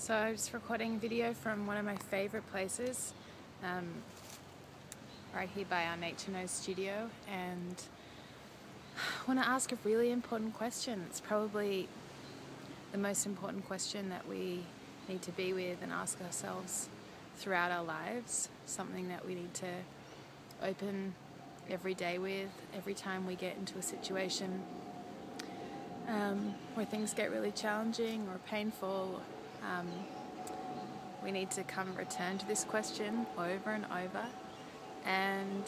So I'm just recording a video from one of my favourite places, right here by our Nature Knows studio, and I want to ask a really important question. It's probably the most important question that we need to be with and ask ourselves throughout our lives, something that we need to open every day with, every time we get into a situation where things get really challenging or painful. We need to come return to this question over and over and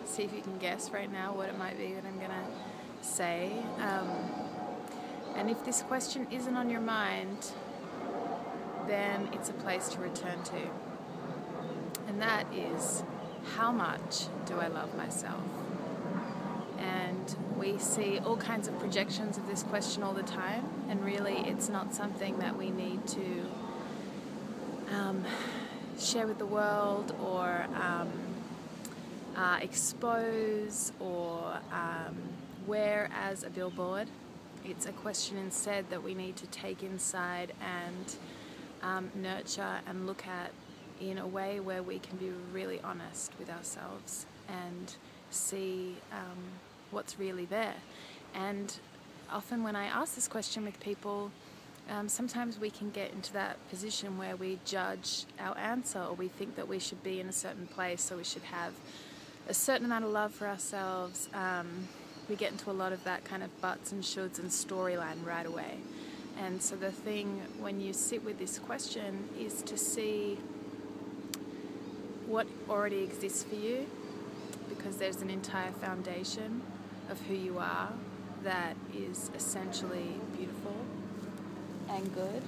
see if you can guess right now what it might be that I'm going to say. And if this question isn't on your mind, then it's a place to return to. And that is, how much do I love myself? And we see all kinds of projections of this question all the time, and really it's not something that we need to share with the world or expose or wear as a billboard. It's a question instead that we need to take inside and nurture and look at in a way where we can be really honest with ourselves and see what's really there. And often when I ask this question with people, sometimes we can get into that position where we judge our answer, or we think that we should be in a certain place, so we should have a certain amount of love for ourselves. We get into a lot of that kind of buts and shoulds and storyline right away. And so the thing when you sit with this question is to see what already exists for you, because there's an entire foundation of who you are that is essentially beautiful and good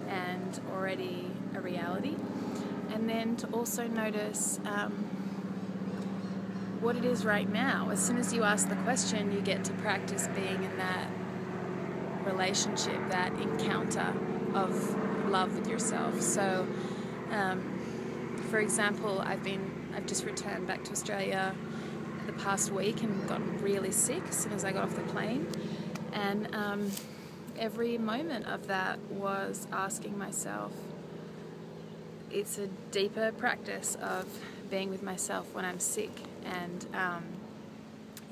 and already a reality. And then to also notice what it is right now. As soon as you ask the question, you get to practice being in that relationship, that encounter of love with yourself. So for example, I've just returned back to Australia the past week and gotten really sick as soon as I got off the plane, and every moment of that was asking myself, it's a deeper practice of being with myself when I'm sick, and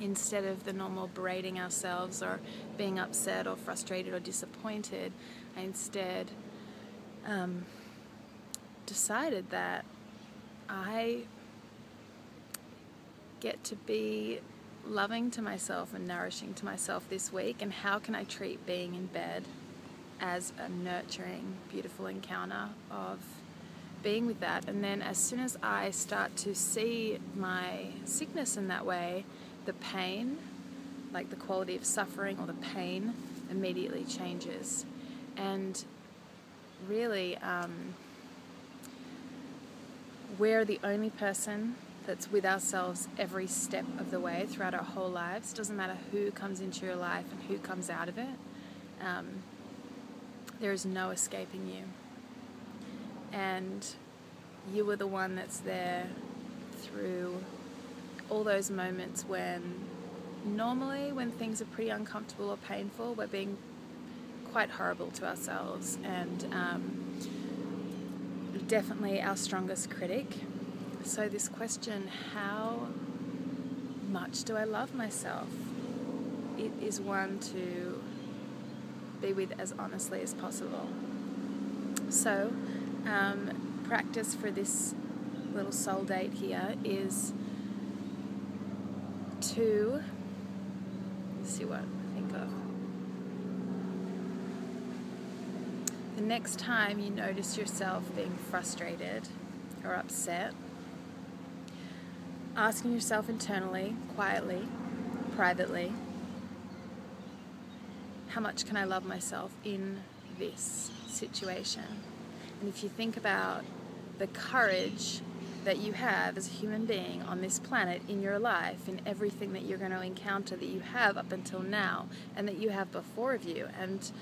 instead of the normal berating ourselves or being upset or frustrated or disappointed, I instead decided that I get to be loving to myself and nourishing to myself this week, and how can I treat being in bed as a nurturing, beautiful encounter of being with that. And then as soon as I start to see my sickness in that way, the pain, like the quality of suffering or the pain, immediately changes. And really, we're the only person that's with ourselves every step of the way throughout our whole lives. Doesn't matter who comes into your life and who comes out of it. There is no escaping you. And you are the one that's there through all those moments when normally when things are pretty uncomfortable or painful, we're being quite horrible to ourselves, and definitely our strongest critic. So this question, how much do I love myself? It is one to be with as honestly as possible. So practice for this little soul date here is to see what I think of. The next time you notice yourself being frustrated or upset, asking yourself internally, quietly, privately, how much can I love myself in this situation? And if you think about the courage that you have as a human being on this planet, in your life, in everything that you're going to encounter, that you have up until now and that you have before of you, and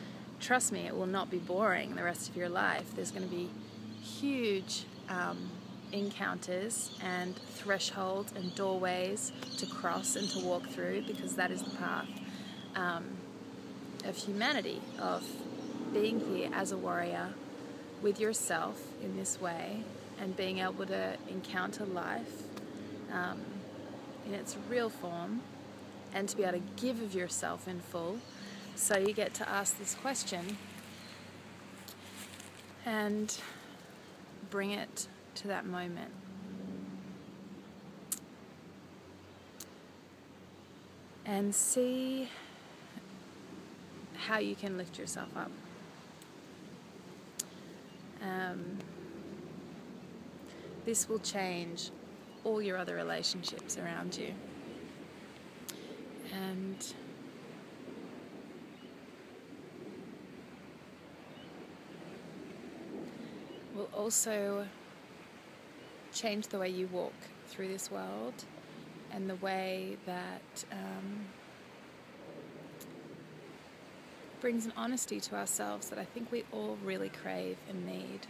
trust me, it will not be boring the rest of your life. There's going to be huge encounters and thresholds and doorways to cross and to walk through, because that is the path of humanity, of being here as a warrior, with yourself in this way and being able to encounter life in its real form and to be able to give of yourself in full. So you get to ask this question and bring it to that moment. And see how you can lift yourself up. This will change all your other relationships around you. And will also change the way you walk through this world and the way that brings an honesty to ourselves that I think we all really crave and need.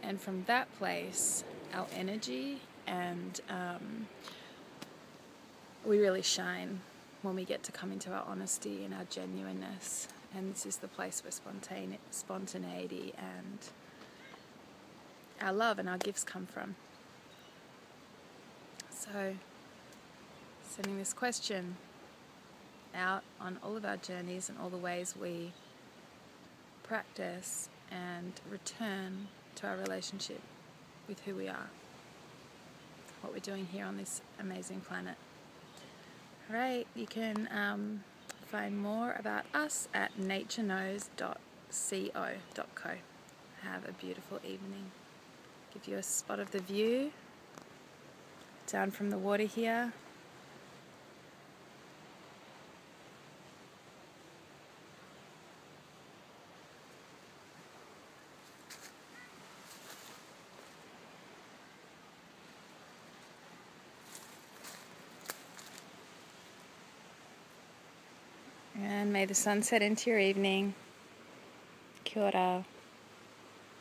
And from that place, our energy and we really shine when we get to come into our honesty and our genuineness. And this is the place where spontaneity and our love and our gifts come from. So, sending this question out on all of our journeys and all the ways we practice and return to our relationship with who we are, what we're doing here on this amazing planet. All right, you can find more about us at natureknows.co.co. Have a beautiful evening. Give you a spot of the view down from the water here. And may the sun set into your evening. Kia ora.